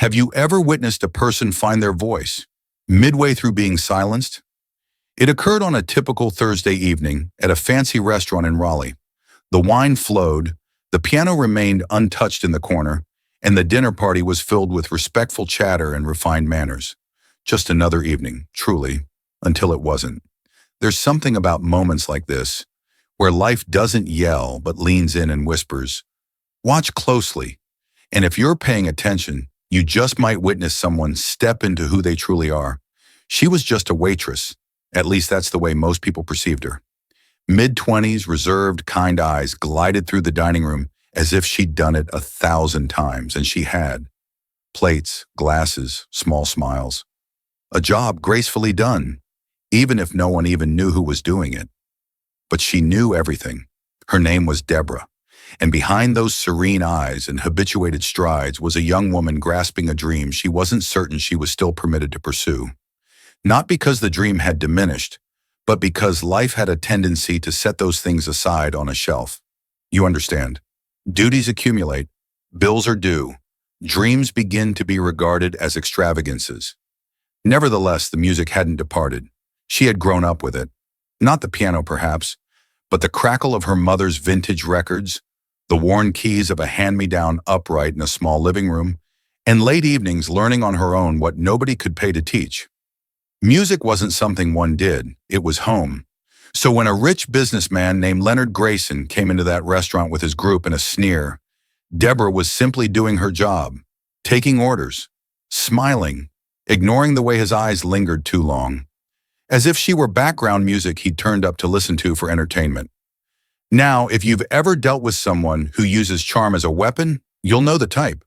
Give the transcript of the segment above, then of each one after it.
Have you ever witnessed a person find their voice midway through being silenced? It occurred on a typical Thursday evening at a fancy restaurant in Raleigh. The wine flowed, the piano remained untouched in the corner, and the dinner party was filled with respectful chatter and refined manners. Just another evening, truly, until it wasn't. There's something about moments like this, where life doesn't yell but leans in and whispers. Watch closely, and if you're paying attention, you just might witness someone step into who they truly are. She was just a waitress. At least that's the way most people perceived her. Mid-20s, reserved, kind eyes glided through the dining room as if she'd done it 1,000 times, and she had. Plates, glasses, small smiles. A job gracefully done, even if no one even knew who was doing it. But she knew everything. Her name was Deborah, and behind those serene eyes and habituated strides was a young woman grasping a dream she wasn't certain she was still permitted to pursue. Not because the dream had diminished, but because life had a tendency to set those things aside on a shelf. You understand. Duties accumulate, bills are due, dreams begin to be regarded as extravagances. Nevertheless, the music hadn't departed. She had grown up with it. Not the piano, perhaps, but the crackle of her mother's vintage records, the worn keys of a hand-me-down upright in a small living room, and late evenings learning on her own what nobody could pay to teach. Music wasn't something one did, it was home. So when a rich businessman named Leonard Grayson came into that restaurant with his group in a sneer, Deborah was simply doing her job, taking orders, smiling, ignoring the way his eyes lingered too long, as if she were background music he'd turned up to listen to for entertainment. Now, if you've ever dealt with someone who uses charm as a weapon, you'll know the type.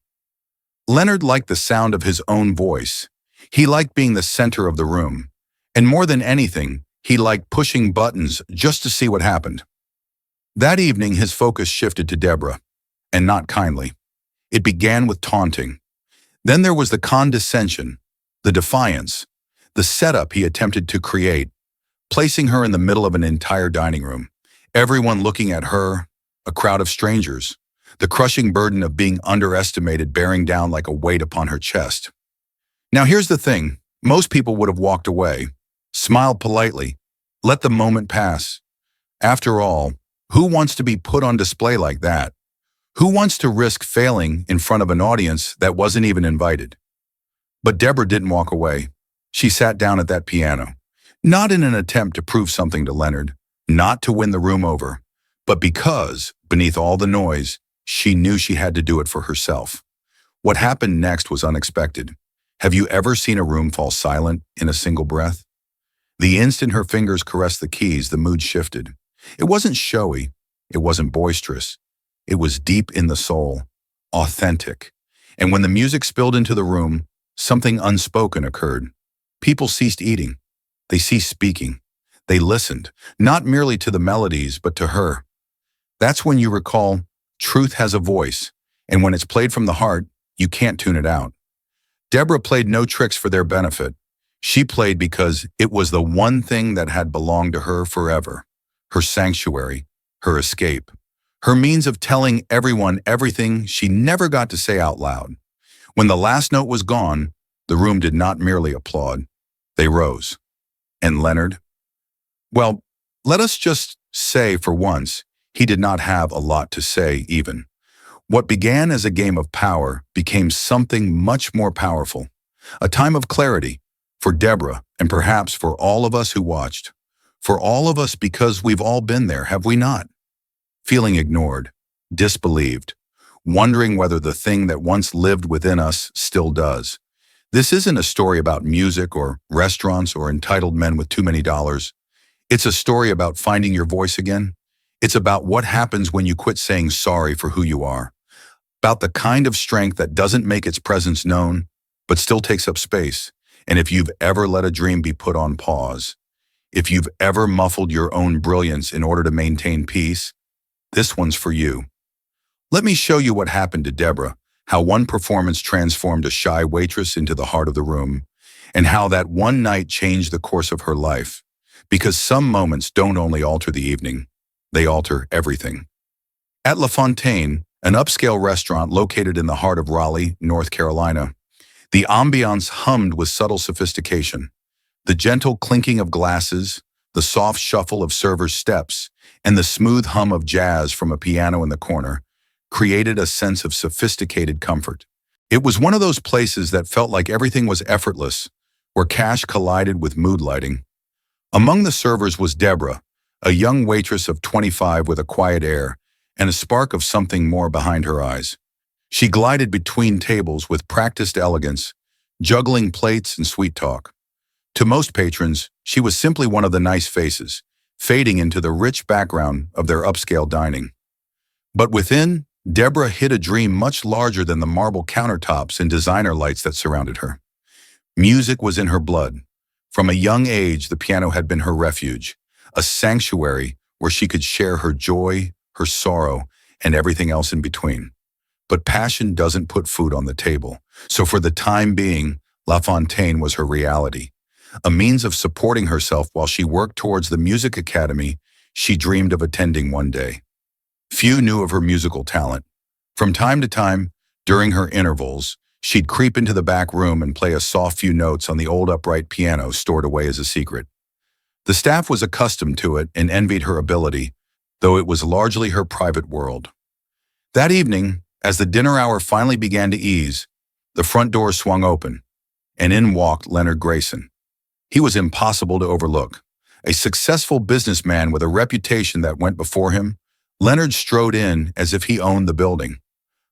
Leonard liked the sound of his own voice. He liked being the center of the room. And more than anything, he liked pushing buttons just to see what happened. That evening, his focus shifted to Deborah, and not kindly. It began with taunting. Then there was the condescension, the defiance, the setup he attempted to create, placing her in the middle of an entire dining room, everyone looking at her, a crowd of strangers, the crushing burden of being underestimated bearing down like a weight upon her chest. Now here's the thing, most people would have walked away, smiled politely, let the moment pass. After all, who wants to be put on display like that? Who wants to risk failing in front of an audience that wasn't even invited? But Deborah didn't walk away. She sat down at that piano, not in an attempt to prove something to Leonard, not to win the room over, but because, beneath all the noise, she knew she had to do it for herself. What happened next was unexpected. Have you ever seen a room fall silent in a single breath? The instant her fingers caressed the keys, the mood shifted. It wasn't showy. It wasn't boisterous. It was deep in the soul, authentic. And when the music spilled into the room, something unspoken occurred. People ceased eating. They ceased speaking. They listened, not merely to the melodies, but to her. That's when you recall, truth has a voice, and when it's played from the heart, you can't tune it out. Deborah played no tricks for their benefit. She played because it was the one thing that had belonged to her forever, her sanctuary, her escape, her means of telling everyone everything she never got to say out loud. When the last note was gone, the room did not merely applaud. They rose. And Leonard? Well, let us just say for once, he did not have a lot to say even. What began as a game of power became something much more powerful, a time of clarity for Deborah and perhaps for all of us who watched. For all of us because we've all been there, have we not? Feeling ignored, disbelieved, wondering whether the thing that once lived within us still does. This isn't a story about music or restaurants or entitled men with too many dollars. It's a story about finding your voice again. It's about what happens when you quit saying sorry for who you are. About the kind of strength that doesn't make its presence known, but still takes up space. And if you've ever let a dream be put on pause, if you've ever muffled your own brilliance in order to maintain peace, this one's for you. Let me show you what happened to Deborah, how one performance transformed a shy waitress into the heart of the room, and how that one night changed the course of her life. Because some moments don't only alter the evening, they alter everything. At La Fontaine, an upscale restaurant located in the heart of Raleigh, North Carolina, The ambiance hummed with subtle sophistication. The gentle clinking of glasses, the soft shuffle of servers' steps, and the smooth hum of jazz from a piano in the corner created a sense of sophisticated comfort. It was one of those places that felt like everything was effortless, where cash collided with mood lighting. Among the servers was Deborah, a young waitress of 25 with a quiet air and a spark of something more behind her eyes. She glided between tables with practiced elegance, juggling plates and sweet talk. To most patrons, she was simply one of the nice faces, fading into the rich background of their upscale dining. But within, Deborah hid a dream much larger than the marble countertops and designer lights that surrounded her. Music was in her blood. From a young age, the piano had been her refuge, a sanctuary where she could share her joy, her sorrow, and everything else in between. But passion doesn't put food on the table, so for the time being, La Fontaine was her reality, a means of supporting herself while she worked towards the music academy she dreamed of attending one day. Few knew of her musical talent. From time to time, during her intervals, she'd creep into the back room and play a soft few notes on the old upright piano stored away as a secret. The staff was accustomed to it and envied her ability, though it was largely her private world. That evening, as the dinner hour finally began to ease, the front door swung open, and in walked Leonard Grayson. He was impossible to overlook. A successful businessman with a reputation that went before him, Leonard strode in as if he owned the building.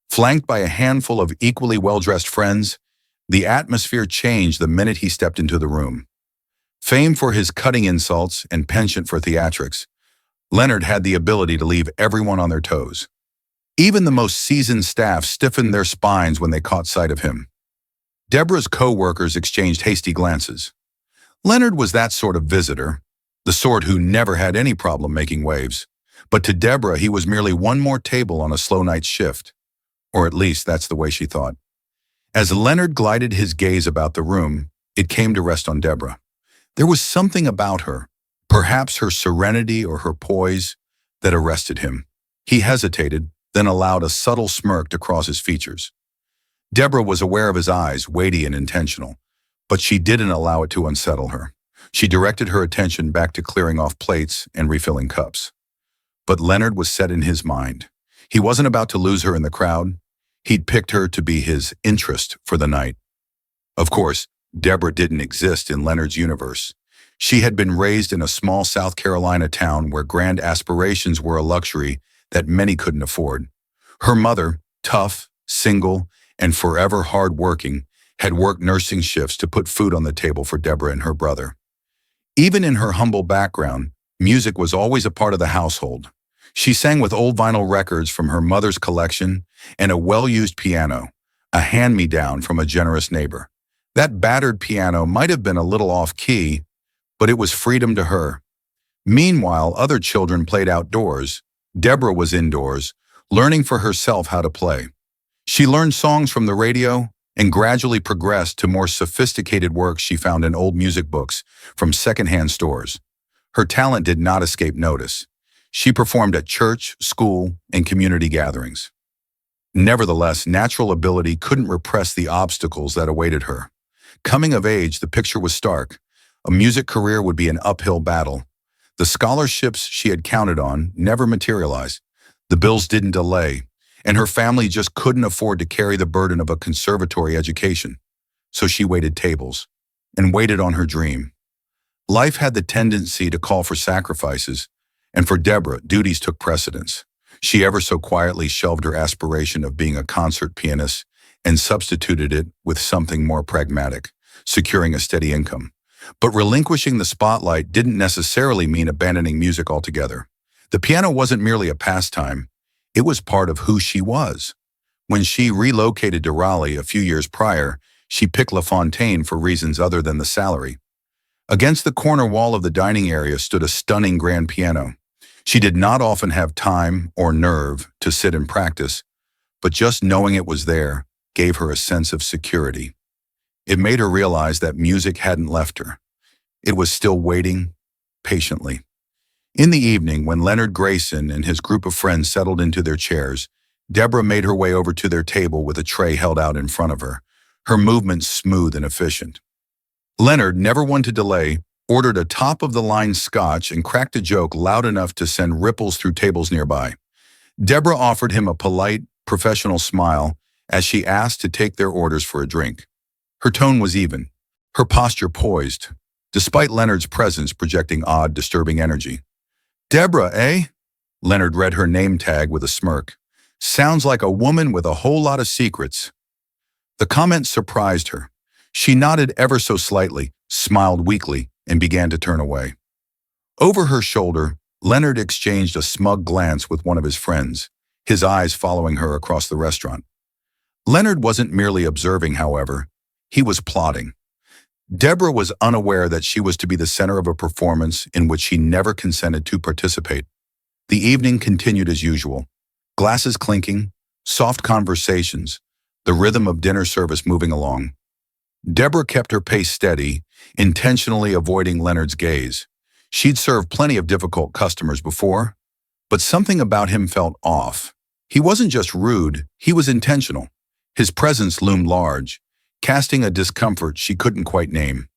Flanked by a handful of equally well-dressed friends, the atmosphere changed the minute he stepped into the room. Famed for his cutting insults and penchant for theatrics, Leonard had the ability to leave everyone on their toes. Even the most seasoned staff stiffened their spines when they caught sight of him. Deborah's co-workers exchanged hasty glances. Leonard was that sort of visitor, the sort who never had any problem making waves. But to Deborah, he was merely one more table on a slow night's shift. Or at least that's the way she thought. As Leonard glided his gaze about the room, it came to rest on Deborah. There was something about her, perhaps her serenity or her poise, that arrested him. He hesitated, then allowed a subtle smirk to cross his features. Deborah was aware of his eyes, weighty and intentional, but she didn't allow it to unsettle her. She directed her attention back to clearing off plates and refilling cups. But Leonard was set in his mind. He wasn't about to lose her in the crowd. He'd picked her to be his interest for the night. Of course, Deborah didn't exist in Leonard's universe. She had been raised in a small South Carolina town where grand aspirations were a luxury that many couldn't afford. Her mother, tough, single, and forever hard-working, had worked nursing shifts to put food on the table for Deborah and her brother. Even in her humble background, music was always a part of the household. She sang with old vinyl records from her mother's collection and a well-used piano, a hand-me-down from a generous neighbor. That battered piano might have been a little off-key, but it was freedom to her. Meanwhile, other children played outdoors. Deborah was indoors, learning for herself how to play. She learned songs from the radio and gradually progressed to more sophisticated works she found in old music books from secondhand stores. Her talent did not escape notice. She performed at church, school, and community gatherings. Nevertheless, natural ability couldn't repress the obstacles that awaited her. Coming of age, the picture was stark. A music career would be an uphill battle. The scholarships she had counted on never materialized. The bills didn't delay, and her family just couldn't afford to carry the burden of a conservatory education. So she waited tables and waited on her dream. Life had the tendency to call for sacrifices, and for Deborah, duties took precedence. She ever so quietly shelved her aspiration of being a concert pianist and substituted it with something more pragmatic, securing a steady income. But relinquishing the spotlight didn't necessarily mean abandoning music altogether. The piano wasn't merely a pastime, it was part of who she was. When she relocated to Raleigh a few years prior, she picked La Fontaine for reasons other than the salary. Against the corner wall of the dining area stood a stunning grand piano. She did not often have time or nerve to sit and practice, but just knowing it was there gave her a sense of security. It made her realize that music hadn't left her. It was still waiting, patiently. In the evening, when Leonard Grayson and his group of friends settled into their chairs, Deborah made her way over to their table with a tray held out in front of her. her movements smooth and efficient. Leonard, never one to delay, ordered a top-of-the-line scotch and cracked a joke loud enough to send ripples through tables nearby. Deborah offered him a polite, professional smile as she asked to take their orders for a drink. Her tone was even, her posture poised, despite Leonard's presence projecting odd, disturbing energy. "Deborah, eh?" Leonard read her name tag with a smirk. "Sounds like a woman with a whole lot of secrets." The comment surprised her. She nodded ever so slightly, smiled weakly, and began to turn away. Over her shoulder, Leonard exchanged a smug glance with one of his friends, his eyes following her across the restaurant. Leonard wasn't merely observing, however. He was plotting. Deborah was unaware that she was to be the center of a performance in which she never consented to participate. The evening continued as usual. Glasses clinking, soft conversations, the rhythm of dinner service moving along. Deborah kept her pace steady, intentionally avoiding Leonard's gaze. She'd served plenty of difficult customers before, but something about him felt off. He wasn't just rude, he was intentional. His presence loomed large, casting a discomfort she couldn't quite name.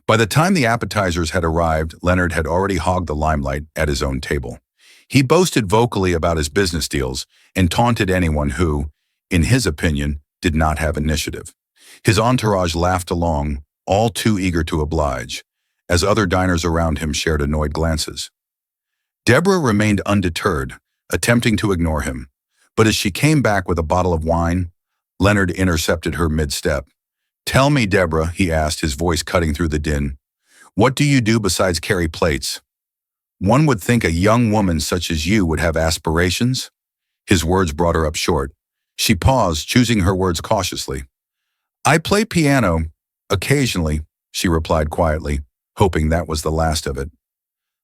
By the time the appetizers had arrived, Leonard had already hogged the limelight at his own table. He boasted vocally about his business deals and taunted anyone who, in his opinion, did not have initiative. His entourage laughed along, all too eager to oblige, as other diners around him shared annoyed glances. Deborah remained undeterred, attempting to ignore him, but as she came back with a bottle of wine, Leonard intercepted her mid-step. "Tell me, Deborah," he asked, his voice cutting through the din, "what do you do besides carry plates? One would think a young woman such as you would have aspirations." His words brought her up short. She paused, choosing her words cautiously. "I play piano, occasionally," she replied quietly, hoping that was the last of it.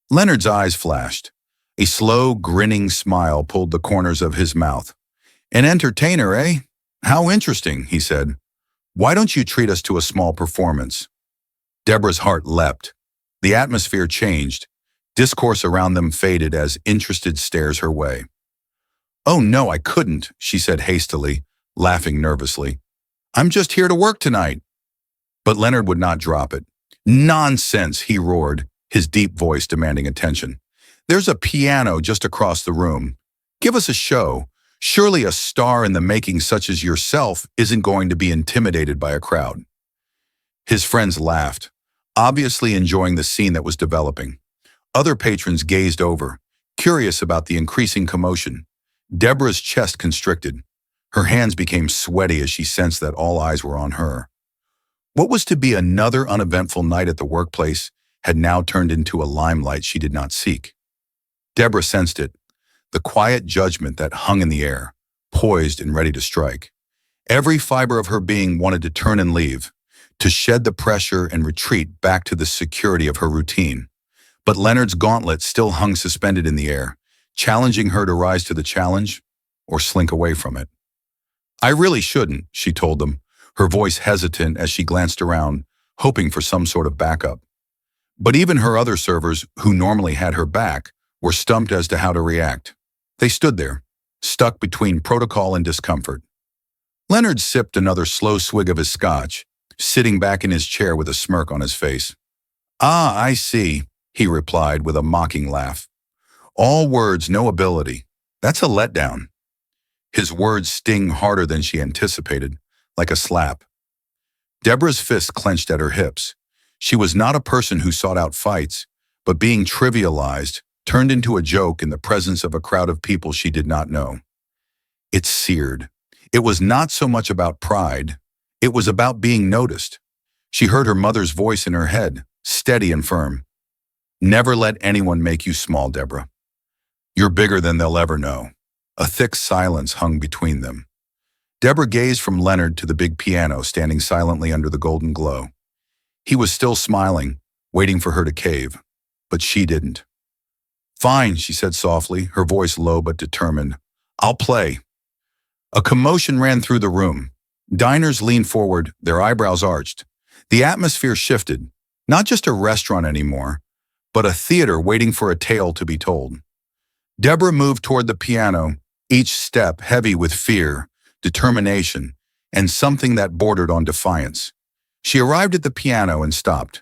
Leonard's eyes flashed. A slow, grinning smile pulled the corners of his mouth. "An entertainer, eh? How interesting," he said. "Why don't you treat us to a small performance?" Deborah's heart leapt. The atmosphere changed. Discourse around them faded as interested stares her way. "Oh no, I couldn't," she said hastily, laughing nervously. "I'm just here to work tonight." But Leonard would not drop it. "Nonsense," he roared, his deep voice demanding attention. "There's a piano just across the room. Give us a show. Surely a star in the making such as yourself isn't going to be intimidated by a crowd." His friends laughed, obviously enjoying the scene that was developing. Other patrons gazed over, curious about the increasing commotion. Deborah's chest constricted. Her hands became sweaty as she sensed that all eyes were on her. What was to be another uneventful night at the workplace had now turned into a limelight she did not seek. Deborah sensed it, the quiet judgment that hung in the air, poised and ready to strike. Every fiber of her being wanted to turn and leave, to shed the pressure and retreat back to the security of her routine. But Leonard's gauntlet still hung suspended in the air, challenging her to rise to the challenge or slink away from it. "I really shouldn't," she told them, her voice hesitant as she glanced around, hoping for some sort of backup. But even her other servers, who normally had her back, were stumped as to how to react. They stood there, stuck between protocol and discomfort. Leonard sipped another slow swig of his scotch, sitting back in his chair with a smirk on his face. "Ah, I see," he replied with a mocking laugh. "All words, no ability. That's a letdown." His words sting harder than she anticipated, like a slap. Deborah's fists clenched at her hips. She was not a person who sought out fights, but being trivialized, turned into a joke in the presence of a crowd of people she did not know. It seared. It was not so much about pride. It was about being noticed. She heard her mother's voice in her head, steady and firm. "Never let anyone make you small, Deborah. You're bigger than they'll ever know." A thick silence hung between them. Deborah gazed from Leonard to the big piano standing silently under the golden glow. He was still smiling, waiting for her to cave, but she didn't. "Fine," she said softly, her voice low but determined. "I'll play." A commotion ran through the room. Diners leaned forward, their eyebrows arched. The atmosphere shifted, not just a restaurant anymore, but a theater waiting for a tale to be told. Deborah moved toward the piano, each step heavy with fear, determination, and something that bordered on defiance. She arrived at the piano and stopped.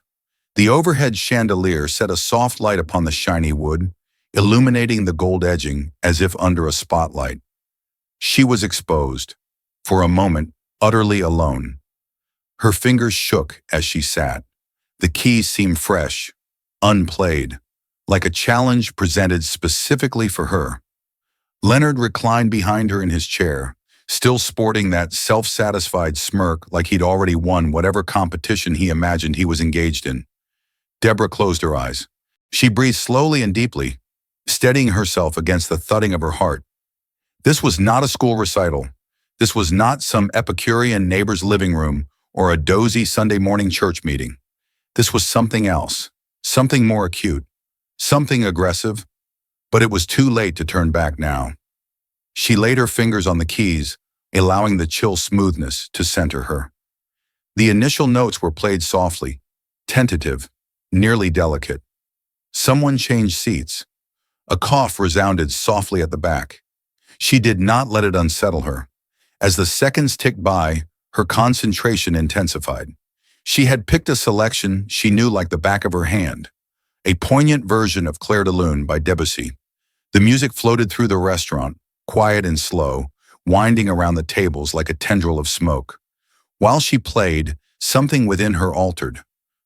The overhead chandelier set a soft light upon the shiny wood, illuminating the gold edging as if under a spotlight. She was exposed, for a moment, utterly alone. Her fingers shook as she sat. The keys seemed fresh, unplayed, like a challenge presented specifically for her. Leonard reclined behind her in his chair, still sporting that self-satisfied smirk like he'd already won whatever competition he imagined he was engaged in. Deborah closed her eyes. She breathed slowly and deeply, steadying herself against the thudding of her heart. This was not a school recital. This was not some Epicurean neighbor's living room or a dozy Sunday morning church meeting. This was something else, something more acute, something aggressive, but it was too late to turn back now. She laid her fingers on the keys, allowing the chill smoothness to center her. The initial notes were played softly, tentative, nearly delicate. Someone changed seats. A cough resounded softly at the back. She did not let it unsettle her. As the seconds ticked by, her concentration intensified. She had picked a selection she knew like the back of her hand, a poignant version of Clair de Lune by Debussy. The music floated through the restaurant, quiet and slow, winding around the tables like a tendril of smoke. While she played, something within her altered.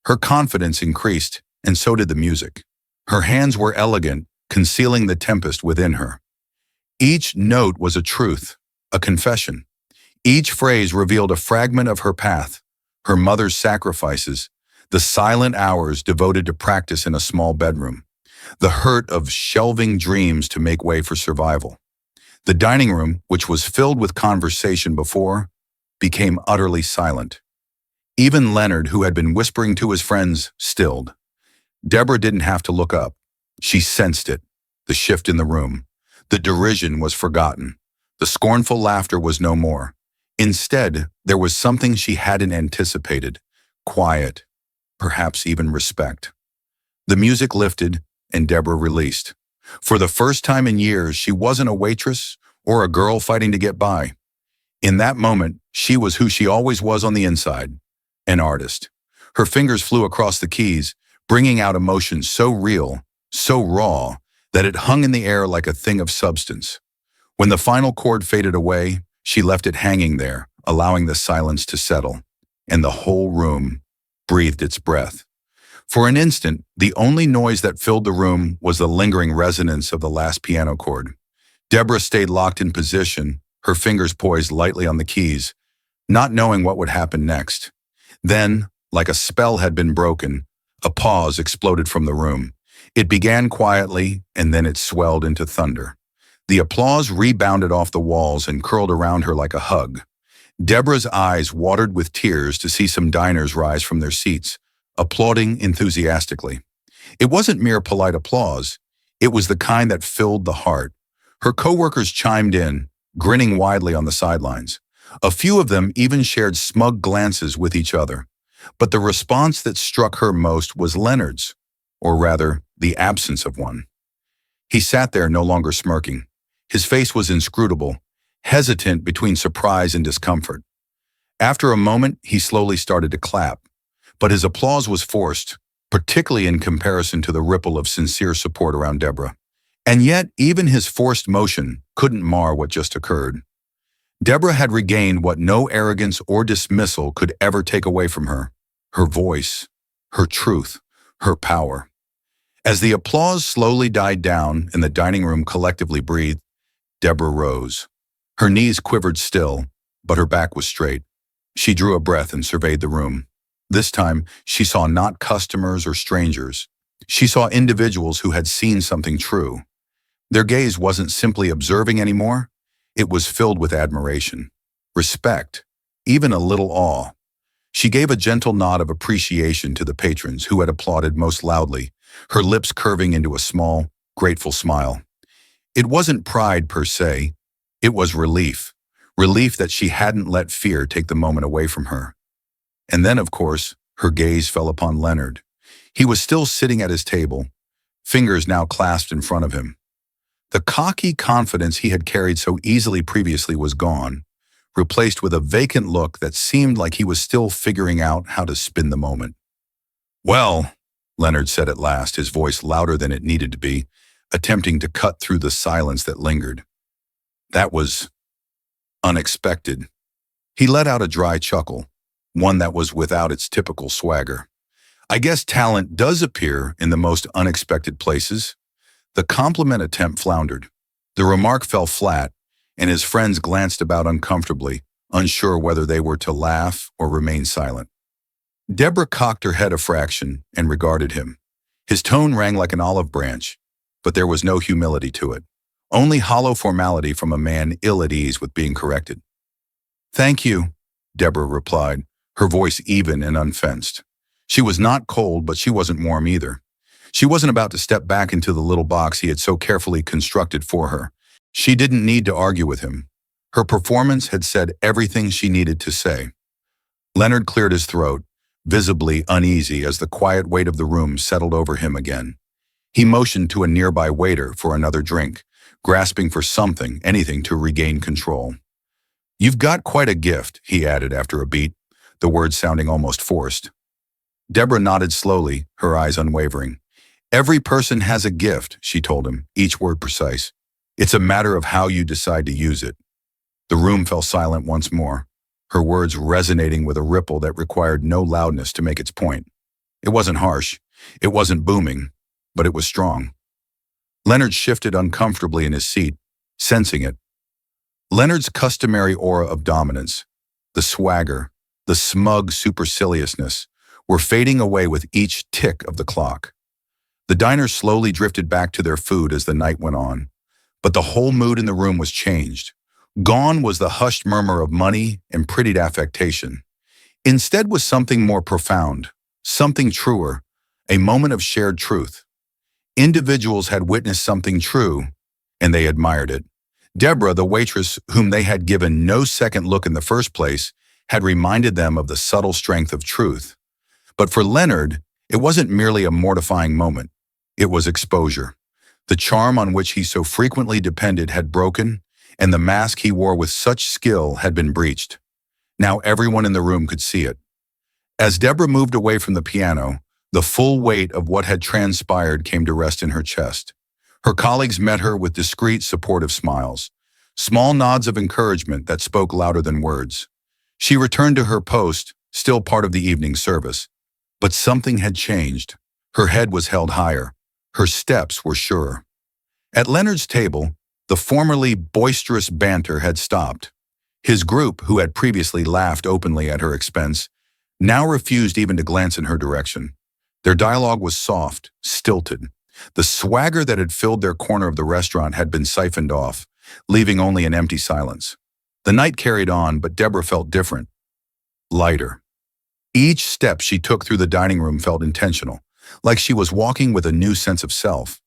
Her confidence increased, and so did the music. Her hands were elegant, concealing the tempest within her. Each note was a truth, a confession. Each phrase revealed a fragment of her path, her mother's sacrifices, the silent hours devoted to practice in a small bedroom, the hurt of shelving dreams to make way for survival. The dining room, which was filled with conversation before, became utterly silent. Even Leonard, who had been whispering to his friends, stilled. Deborah didn't have to look up. She sensed it, the shift in the room. The derision was forgotten. The scornful laughter was no more. Instead, there was something she hadn't anticipated, quiet, perhaps even respect. The music lifted, and Deborah released. For the first time in years, she wasn't a waitress or a girl fighting to get by. In that moment, she was who she always was on the inside, an artist. Her fingers flew across the keys, bringing out emotion so real, so raw, that it hung in the air like a thing of substance. When the final chord faded away, she left it hanging there, allowing the silence to settle, and the whole room breathed its breath. For an instant, the only noise that filled the room was the lingering resonance of the last piano chord. Deborah stayed locked in position, her fingers poised lightly on the keys, not knowing what would happen next. Then, like a spell had been broken, a pause exploded from the room. It began quietly, and then it swelled into thunder. The applause rebounded off the walls and curled around her like a hug. Deborah's eyes watered with tears to see some diners rise from their seats, applauding enthusiastically. It wasn't mere polite applause. It was the kind that filled the heart. Her coworkers chimed in, grinning widely on the sidelines. A few of them even shared smug glances with each other. But the response that struck her most was Leonard's, or rather, the absence of one. He sat there no longer smirking. His face was inscrutable, hesitant between surprise and discomfort. After a moment, he slowly started to clap, but his applause was forced, particularly in comparison to the ripple of sincere support around Deborah. And yet, even his forced motion couldn't mar what just occurred. Deborah had regained what no arrogance or dismissal could ever take away from her: her voice, her truth, her power. As the applause slowly died down and the dining room collectively breathed, Deborah rose. Her knees quivered still, but her back was straight. She drew a breath and surveyed the room. This time, she saw not customers or strangers. She saw individuals who had seen something true. Their gaze wasn't simply observing anymore. It was filled with admiration, respect, even a little awe. She gave a gentle nod of appreciation to the patrons who had applauded most loudly, her lips curving into a small, grateful smile. It wasn't pride per se. It was relief. Relief that she hadn't let fear take the moment away from her. And then, of course, her gaze fell upon Leonard. He was still sitting at his table, fingers now clasped in front of him. The cocky confidence he had carried so easily previously was gone, replaced with a vacant look that seemed like he was still figuring out how to spin the moment. "Well," Leonard said at last, his voice louder than it needed to be, attempting to cut through the silence that lingered. "That was unexpected." He let out a dry chuckle, one that was without its typical swagger. "I guess talent does appear in the most unexpected places." The compliment attempt floundered. The remark fell flat, and his friends glanced about uncomfortably, unsure whether they were to laugh or remain silent. Deborah cocked her head a fraction and regarded him. His tone rang like an olive branch, but there was no humility to it, only hollow formality from a man ill at ease with being corrected. "Thank you," Deborah replied, her voice even and unfenced. She was not cold, but she wasn't warm either. She wasn't about to step back into the little box he had so carefully constructed for her. She didn't need to argue with him. Her performance had said everything she needed to say. Leonard cleared his throat, visibly uneasy as the quiet weight of the room settled over him again. He motioned to a nearby waiter for another drink, grasping for something, anything to regain control. "You've got quite a gift," he added after a beat, the words sounding almost forced. Deborah nodded slowly, her eyes unwavering. "Every person has a gift," she told him, each word precise. "It's a matter of how you decide to use it." The room fell silent once more, her words resonating with a ripple that required no loudness to make its point. It wasn't harsh, it wasn't booming, but it was strong. Leonard shifted uncomfortably in his seat, sensing it. Leonard's customary aura of dominance, the swagger, the smug superciliousness, were fading away with each tick of the clock. The diners slowly drifted back to their food as the night went on, but the whole mood in the room was changed. Gone was the hushed murmur of money and prettied affectation. Instead was something more profound, something truer, a moment of shared truth. Individuals had witnessed something true, and they admired it. Deborah, the waitress whom they had given no second look in the first place, had reminded them of the subtle strength of truth. But for Leonard, it wasn't merely a mortifying moment. It was exposure. The charm on which he so frequently depended had broken, and the mask he wore with such skill had been breached. Now everyone in the room could see it. As Deborah moved away from the piano, the full weight of what had transpired came to rest in her chest. Her colleagues met her with discreet, supportive smiles, small nods of encouragement that spoke louder than words. She returned to her post, still part of the evening service. But something had changed. Her head was held higher. Her steps were surer. At Leonard's table, the formerly boisterous banter had stopped. His group, who had previously laughed openly at her expense, now refused even to glance in her direction. Their dialogue was soft, stilted. The swagger that had filled their corner of the restaurant had been siphoned off, leaving only an empty silence. The night carried on, but Deborah felt different, lighter. Each step she took through the dining room felt intentional, like she was walking with a new sense of self.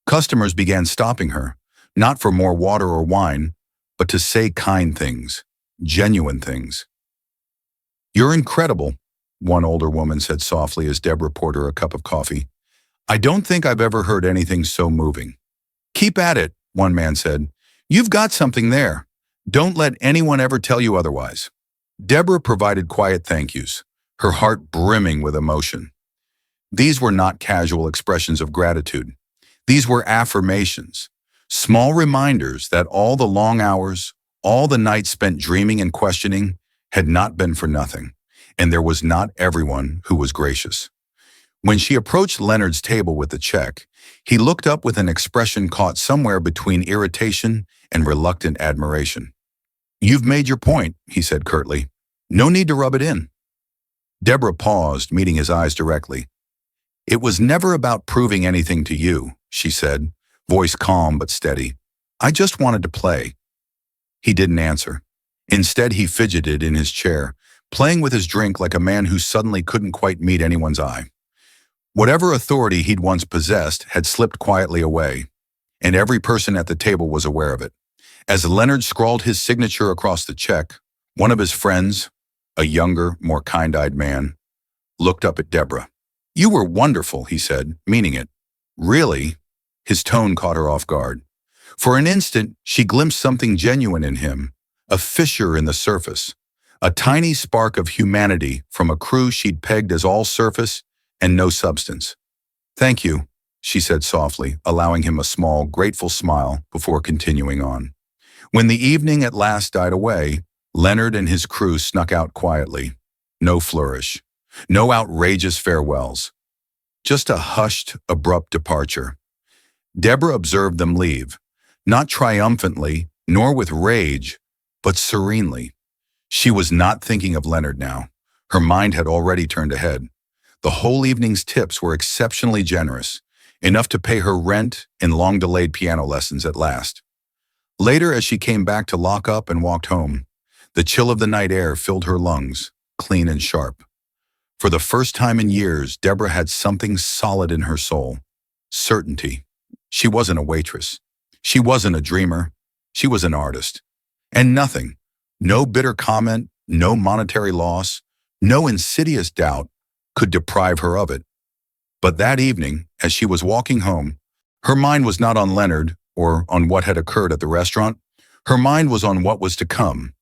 Customers began stopping her, not for more water or wine, but to say kind things, genuine things. "You're incredible," one older woman said softly as Deborah poured her a cup of coffee. "I don't think I've ever heard anything so moving." "Keep at it," one man said. "You've got something there. Don't let anyone ever tell you otherwise." Deborah provided quiet thank yous, her heart brimming with emotion. These were not casual expressions of gratitude. These were affirmations, small reminders that all the long hours, all the nights spent dreaming and questioning had not been for nothing, and there was not everyone who was gracious. When she approached Leonard's table with the check, he looked up with an expression caught somewhere between irritation and reluctant admiration. "You've made your point," he said curtly. "No need to rub it in." Deborah paused, meeting his eyes directly. "It was never about proving anything to you," she said, voice calm but steady. "I just wanted to play." He didn't answer. Instead, he fidgeted in his chair, playing with his drink like a man who suddenly couldn't quite meet anyone's eye. Whatever authority he'd once possessed had slipped quietly away, and every person at the table was aware of it. As Leonard scrawled his signature across the check, one of his friends, a younger, more kind-eyed man, looked up at Deborah. "You were wonderful," he said, meaning it. "Really?" His tone caught her off guard. For an instant, she glimpsed something genuine in him, a fissure in the surface, a tiny spark of humanity from a crew she'd pegged as all surface and no substance. "Thank you," she said softly, allowing him a small, grateful smile before continuing on. When the evening at last died away, Leonard and his crew snuck out quietly. No flourish, no outrageous farewells, just a hushed, abrupt departure. Deborah observed them leave, not triumphantly, nor with rage, but serenely. She was not thinking of Leonard now. Her mind had already turned ahead. The whole evening's tips were exceptionally generous, enough to pay her rent and long-delayed piano lessons at last. Later, as she came back to lock up and walked home, the chill of the night air filled her lungs, clean and sharp. For the first time in years, Deborah had something solid in her soul. Certainty. She wasn't a waitress. She wasn't a dreamer. She was an artist. And nothing, no bitter comment, no monetary loss, no insidious doubt could deprive her of it. But that evening, as she was walking home, her mind was not on Leonard or on what had occurred at the restaurant. Her mind was on what was to come.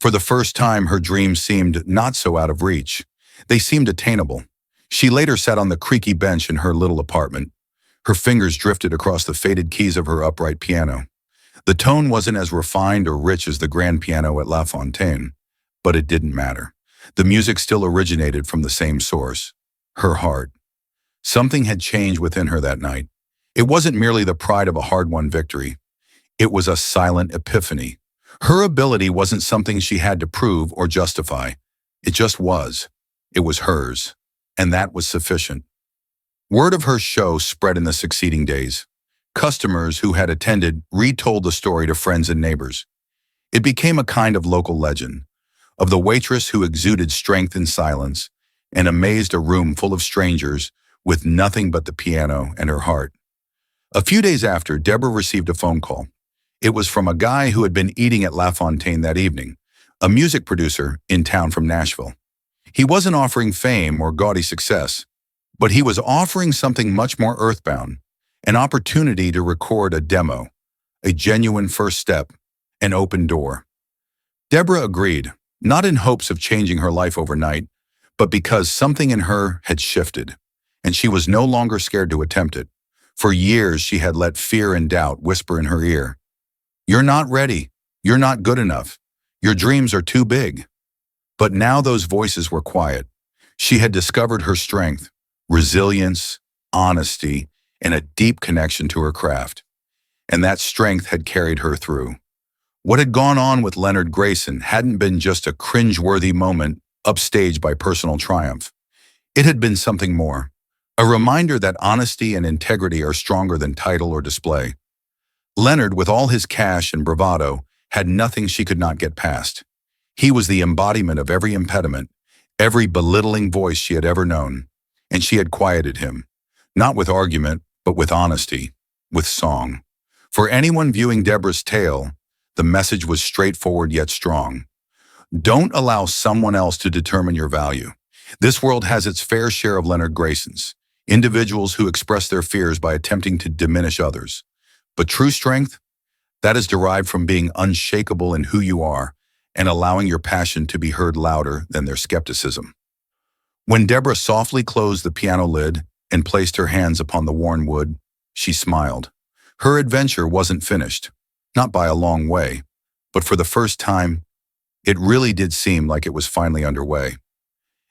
For the first time, her dreams seemed not so out of reach. They seemed attainable. She later sat on the creaky bench in her little apartment. Her fingers drifted across the faded keys of her upright piano. The tone wasn't as refined or rich as the grand piano at La Fontaine, but it didn't matter. The music still originated from the same source, her heart. Something had changed within her that night. It wasn't merely the pride of a hard-won victory. It was a silent epiphany. Her ability wasn't something she had to prove or justify. It just was. It was hers, and that was sufficient. Word of her show spread in the succeeding days. Customers who had attended retold the story to friends and neighbors. It became a kind of local legend, of the waitress who exuded strength in silence and amazed a room full of strangers with nothing but the piano and her heart. A few days after, Deborah received a phone call. It was from a guy who had been eating at La Fontaine that evening, a music producer in town from Nashville. He wasn't offering fame or gaudy success, but he was offering something much more earthbound, an opportunity to record a demo, a genuine first step, an open door. Deborah agreed, not in hopes of changing her life overnight, but because something in her had shifted, and she was no longer scared to attempt it. For years, she had let fear and doubt whisper in her ear, "You're not ready. You're not good enough. Your dreams are too big." But now those voices were quiet. She had discovered her strength, resilience, honesty, and a deep connection to her craft. And that strength had carried her through. What had gone on with Leonard Grayson hadn't been just a cringe-worthy moment upstaged by personal triumph. It had been something more, a reminder that honesty and integrity are stronger than title or display. Leonard, with all his cash and bravado, had nothing she could not get past. He was the embodiment of every impediment, every belittling voice she had ever known, and she had quieted him, not with argument, but with honesty, with song. For anyone viewing Deborah's tale, the message was straightforward yet strong. Don't allow someone else to determine your value. This world has its fair share of Leonard Graysons, individuals who express their fears by attempting to diminish others. But true strength, that is derived from being unshakable in who you are and allowing your passion to be heard louder than their skepticism. When Deborah softly closed the piano lid and placed her hands upon the worn wood, she smiled. Her adventure wasn't finished, not by a long way, but for the first time, it really did seem like it was finally underway.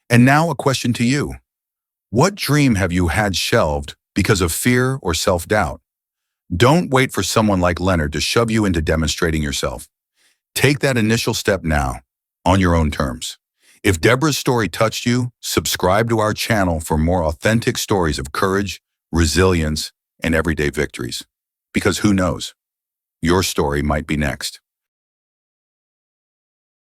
And now a question to you. What dream have you had shelved because of fear or self-doubt? Don't wait for someone like Leonard to shove you into demonstrating yourself. Take that initial step now, on your own terms. If Deborah's story touched you, subscribe to our channel for more authentic stories of courage, resilience, and everyday victories. Because who knows? Your story might be next.